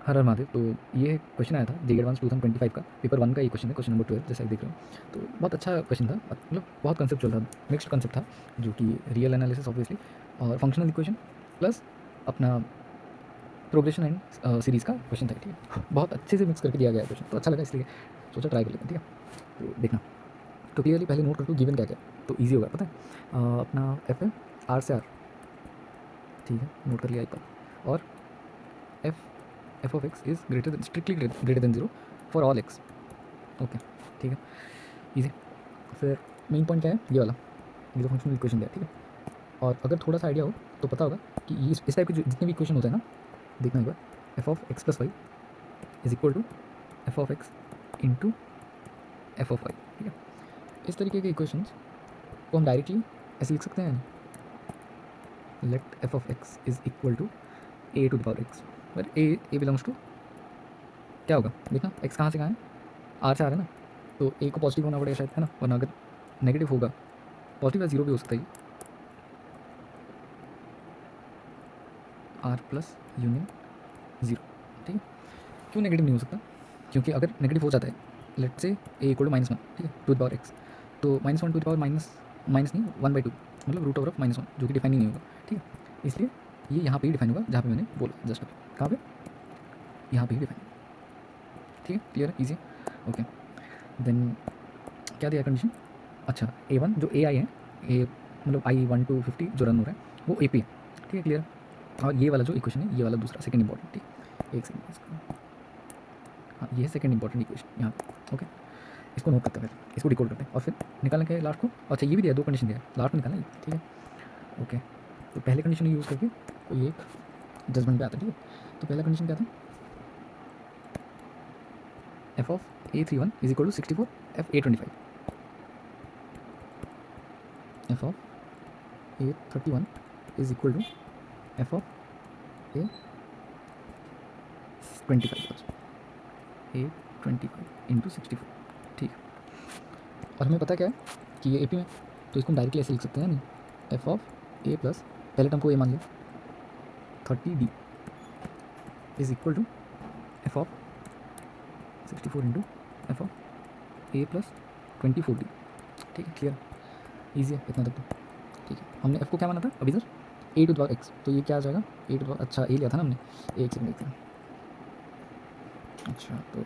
हर हर महादेव। तो ये क्वेश्चन आया था जेईई एडवांस 2025 का, पेपर 1 का ये क्वेश्चन है, क्वेश्चन नंबर 12 जैसा आप देख रहे हो। तो बहुत अच्छा क्वेश्चन था, मतलब बहुत कंसेप्चुअल था, मिक्स्ड कंसेप्ट था, जो कि रियल एनालिसिस ऑब्वियसली और फंक्शनल इक्वेशन प्लस अपना प्रोग्रेशन एंड सीरीज़ का क्वेश्चन था। ठीक है, बहुत अच्छे से मिक्स करके दिया गया क्वेश्चन, तो अच्छा लगा इसलिए सोचा ट्राई कर लेते हैं। ठीक है, तो देखना तो क्लियरली पहले नोट कर दो गिवन क्या क्या, तो ईजी होगा पता है। अपना एफ है आर से आर, ठीक है, नोट कर लिया एक बार। और F of x is greater than strictly greater than 0 for all x. Okay, ठीक है, इजी। फिर मेन पॉइंट क्या है, ये वाला, ये तो फंक्शनल इक्वेशन दिया, ठीक है। और अगर थोड़ा सा आइडिया हो तो पता होगा कि ये इस टाइप के जितने भी इक्वेशन होते हैं ना, देखना एक बार, f of x plus y is equal to F of x into F of y, ठीक है। इस तरीके के इक्वेशंस को हम डायरेक्टली ऐसे लिख सकते हैं, let F of X is equal to A to the power X, but A belongs to क्या होगा, देखना एक्स कहाँ से कहाँ है, आर से आ रहा है ना, तो ए को पॉजिटिव होना पड़ेगा शायद, है ना, वरना अगर नेगेटिव होगा, पॉजिटिव या जीरो भी हो सकता है, आर प्लस यूनियन जीरो, ठीक है। क्यों नेगेटिव नहीं हो सकता, क्योंकि अगर नेगेटिव हो जाता है, लेट से ए इक्वल टू -1, ठीक है, टू द पावर एक्स, तो -1 टू द पावर माइनस नहीं 1/2, मतलब रूट ओवर ऑफ -1, जो कि डिफाइन ही नहीं होगा, ठीक है। इसलिए ये यहाँ पे ही डिफाइन होगा जहाँ पे मैंने बोला जस्ट, कहाँ पे, यहाँ पे ही डिफाइन, ठीक है, क्लियर है, ईजी है, ओके। देन क्या दिया कंडीशन, अच्छा A1 जो AI है, ए मतलब I1 to 50 जो रन हो रहा है वो AP है, ठीक है, क्लियर। और ये वाला जो इक्वेशन है, ये वाला दूसरा सेकंड इंपॉर्टेंट, ठीक, एक सेकंड इसको, हाँ ये सेकंड इंपॉर्टेंट इक्वेशन यहाँ पे, ओके। इसको नोट करते हैं, फिर इसको डिकोड करते हैं और फिर निकालने के लास्ट को, अच्छा ये भी दिया, दो कंडीशन दिया, लास्ट में निकालना, ठीक है, ओके। तो पहले कंडीशन यूज़ करके कोई एक जजमेंट पे आता है, ठीक है। तो पहला कंडीशन क्या था, F of A31 is equal to 64 F A25, F of A31 is equal to F of A25 A25 into 64, ठीक है। और हमें पता क्या है कि ये AP में, तो इसको हम डायरेक्टली ऐसे लिख सकते हैं, नहीं, एफ ऑफ ए प्लस पहले टर्म को ए मान लिया 30D is equal to F of 64 into F of A plus 24D, ठीक है, क्लियर, ईजी है इतना तक तो, ठीक है। हमने एफ को क्या माना था अभी sir, A to the power X, तो ये क्या आ जाएगा, ए टू द पावर, अच्छा ए लिया था ना हमने, एक सेकंड देखते हैं, अच्छा तो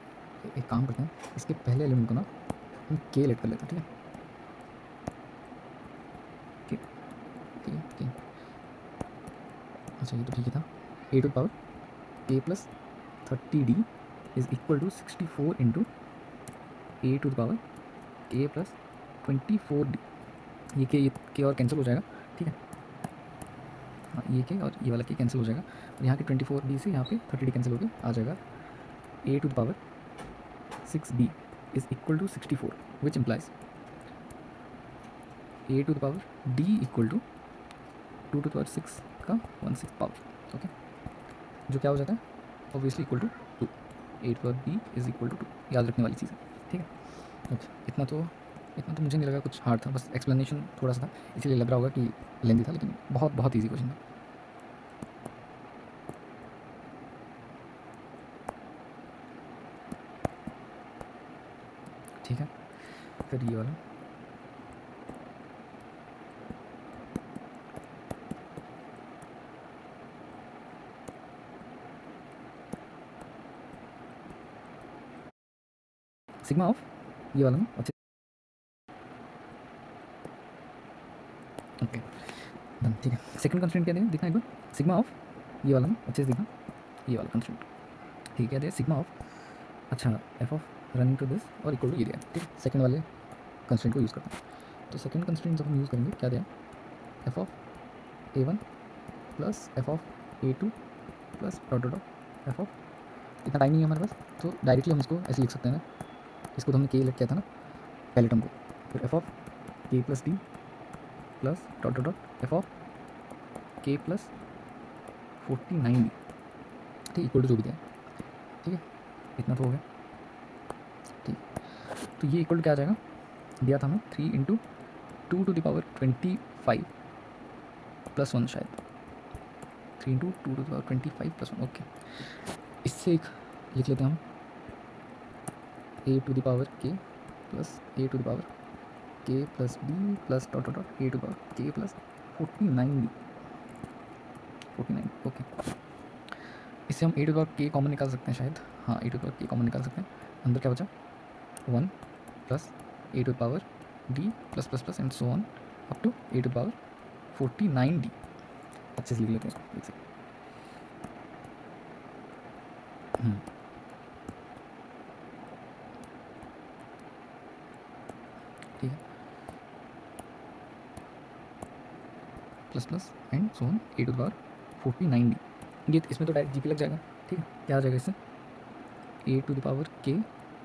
एक काम करते हैं, इसके पहले एलिमेंट को ना हम के लेट कर लेते हैं, ठीक है, के, अच्छा ये तो ठीक ही था, ए टू द पावर के plus 30D is equal to 64 into A to the power के प्लस 24D, ये के और कैंसिल हो जाएगा, ठीक है, हाँ ये के और ये वाला के कैंसिल हो जाएगा, और यहाँ के 24D से यहाँ पे 30D कैंसिल हो गया, आ जाएगा a to the power 6D is equal to 64, which implies a to the power D equal to 2 to the power 6 का 1/6 पावर, ओके, जो क्या हो जाता है obviously equal to 2, A to the power B is equal to 2, याद रखने वाली चीज़ है, ठीक है, ओके। इतना तो मुझे नहीं लगा कुछ हार्ड था, बस एक्सप्लेनेशन थोड़ा सा था, इसलिए लग रहा होगा कि लेंदी था, लेकिन बहुत बहुत ईजी क्वेश्चन था। ठीक है, फिर ये वाला, सिग्मा ऑफ ये वाला ना, अच्छे, ओके डन, ठीक है। सेकंड कंस्ट्रेंट क्या दें, देखना एक बार, सिग्मा ऑफ ये वाला ना, अच्छे से देखना, ये वाला कंस्ट्रेंट, ठीक है, दे सिग्मा ऑफ, अच्छा F of running to this और इक्वल टू ये दिया, ठीक है, सेकंड वाले कंस्ट्रेंट को यूज़ करते हैं। तो सेकंड कंस्ट्रेंट जब हम यूज़ करेंगे क्या दिया, F of A1 plus F of A2 plus dot dot dot F of, इतना टाइम नहीं है हमारे पास, तो डायरेक्टली हम इसको ऐसे लिख सकते हैं ना, इसको तो हमने के लेट किया था ना पहले टर्म को, फिर एफ ऑफ के plus d plus dot dot dot F of के प्लस 49D, ठीक, इक्वल टू जो भी दिया, ठीक है, इतना तो हो गया, ठीक। तो ये इक्वल टू क्या आ जाएगा, दिया था हमें 3 into 2 to the power 25 plus 1, शायद 3 into 2 to the power 25 plus 1, okay. इससे एक लिख लेते हैं हम ए टू द पावर के plus A to the power के plus d plus dot dot dot a to the power के प्लस 49d 49। ओके, इससे हम ए टू द पावर के कॉमन निकाल सकते हैं शायद। हाँ, ए टू द पावर के कॉमन निकाल सकते हैं। अंदर क्या बचा 1 plus A to the power D plus plus plus and so on up to A to the power 49d। अच्छे से लिख लेते हैं इसको, देख सकते ठीक है, plus plus and so on A to the power 49d। ये इसमें तो डायरेक्ट जी लग जाएगा। ठीक है, क्या आ जाएगा इससे a to the power k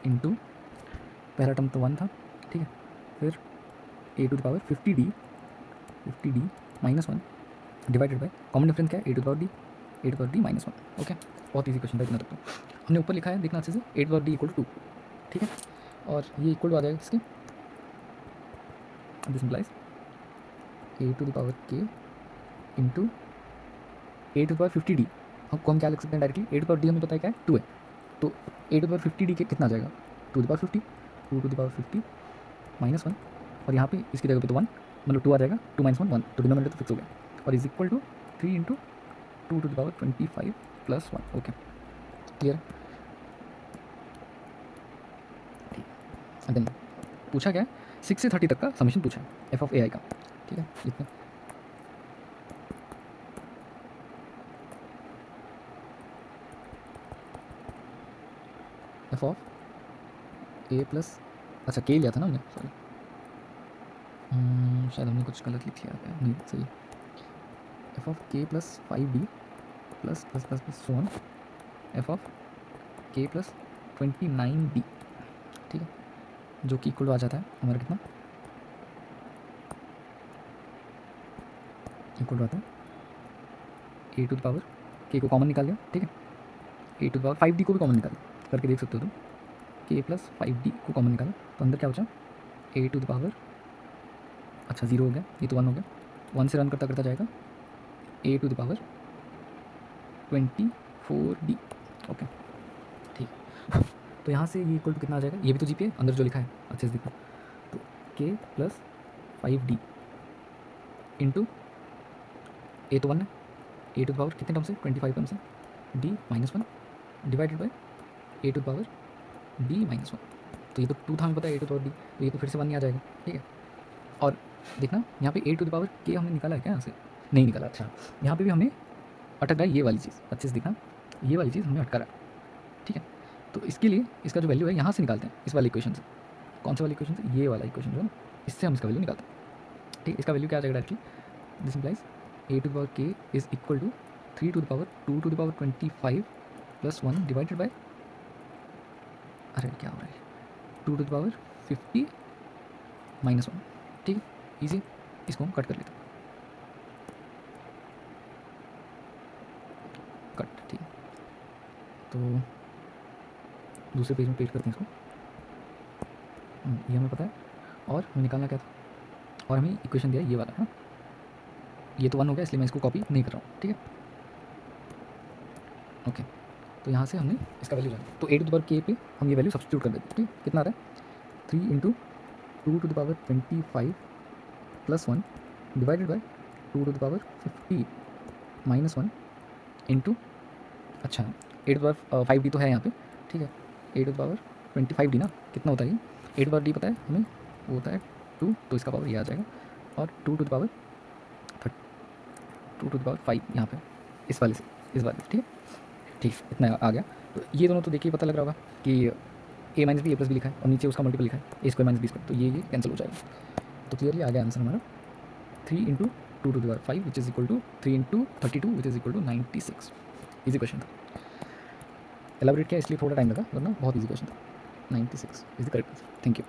into पहला टर्म तो 1 था। ठीक है, फिर a to the power 50d minus 1 divided by common difference क्या है ए to the power d, a to the power D minus 1। Okay, बहुत ईजी क्वेश्चन था इतना तक तो। हमने ऊपर लिखा है, देखना अच्छे से, a to the power d equal to 2। ठीक है, और ये इक्वल टू आ जाएगा किसके, this implies a to the power k into A to the power 50d। हम क्या लिख सकते हैं directly, a to the power d हमें पता है क्या है 2 है, तो ए टू द पावर 50d के कितना आ जाएगा 2 the power 50, 2 to the power 50 minus 1, और यहाँ पे इसकी जगह पे तो 1, मतलब 2 आ जाएगा, 2 माइनस 1 1, तो डिनोमिनेटर तो फिक्स हो गया, और is equal to 3 into 2 to the power 25 plus 1। Okay, clear. Then पूछा क्या है 6 से 30 तक का समेशन पूछा है एफ ऑफ ए आई का। ठीक है, लिखते हैं एफ ऑफ ए प्लस, अच्छा के लिया था ना हमने, सॉरी शायद हमने कुछ गलत लिख लिया है, नहीं सही, एफ ऑफ के plus 5d plus plus plus plus so on F of के प्लस 29d। ठीक है, जो कि इक्वल आ जाता है हमारा कितना, इक्वल आता है ए टू द पावर के को कॉमन निकाल लिया। ठीक है, ए टू द पावर 5d को भी कॉमन निकाल करके देख सकते हो तुम, के प्लस 5d को कॉमन निकाला तो अंदर क्या बचा ए टू द पावर, अच्छा 0 हो गया, ये तो 1 हो गया, 1 से रन करता करता जाएगा a to the power 24d। Okay, ठीक, तो यहाँ से ये इक्वल टू कितना आ जाएगा, ये भी तो जी पे अंदर जो लिखा है अच्छे से देखो, तो के प्लस 5d इंटू ए तो 1 है, ए टू द पावर कितने टर्म से 25 टर्म से, D minus 1 divided by A to the power D minus 1। तो ये तो 2 था हमें पता है ए टू द पावर डी, तो ये तो फिर से 1 ही आ जाएगा। ठीक है, और देखना यहाँ पे ए टू द पावर के हमने निकाला है क्या, यहाँ से नहीं निकाला। अच्छा, यहाँ पे भी हमें अटक रहा है ये वाली चीज़, अच्छे से देखना, ये वाली चीज़ हमें अटका रहा है। ठीक है, तो इसके लिए इसका जो वैल्यू है यहाँ से निकालते हैं, इस वाले इक्वेशन से। कौन सा वाला इक्वेशन से, ये वाला इक्वेशन जो है ना, इससे हम इसका वैल्यू निकालते हैं। ठीक, इसका वैल्यू क्या आ जाएगा directly, this implies a to the power k is equal to 3 to the power 2 to the power 25 plus 1 divided by, अरे क्या हो रहा है, 2 टू द पावर 50 माइनस 1। ठीक है, ईजी, इसको हम कट कर लेते हैं, कट। ठीक, तो दूसरे पेज में पेस्ट करते हैं इसको, ये हमें पता है, और हमें निकालना क्या था, और हमें इक्वेशन दिया ये वाला है, ये तो 1 हो गया इसलिए मैं इसको कॉपी नहीं कर रहा हूँ। ठीक है, ओके, तो यहाँ से हमने इसका वैल्यू जाना, तो ए टू द पावर के पे हम ये वैल्यू सब्स्टिट्यूट कर देते हैं। ठीक, कितना आ रहा है 3 into 2 to the power 25 plus 1 divided by 2 to the power 50 minus 1 into, अच्छा A to the power 5d तो है यहाँ पे। ठीक है, ए टू द पावर 25d ना, कितना होता है ये, ए टू द पावर d पता है हमें, वो होता है 2, तो इसका पावर ये आ जाएगा, और 2 टू द पावर 5 यहाँ पे इस वाले से, इस वाले। ठीक है, ठीक, इतना आ गया। तो ये दोनों तो देखिए पता लग रहा होगा कि a minus B A plus B लिखा है, और नीचे उसका मल्टीपल लिखा है A square minus B square, तो ये कैंसिल हो जाएगा। तो क्लियरली आ गया आंसर हमारा 3 into 2 to the power 5 which is equal to 3 into 32 which is equal to 96। Easy question था, एलाबोरेट किया इसलिए थोड़ा टाइम लगा, वरना बहुत ईजी क्वेश्चन था। 96 is the correct answer. Thank you.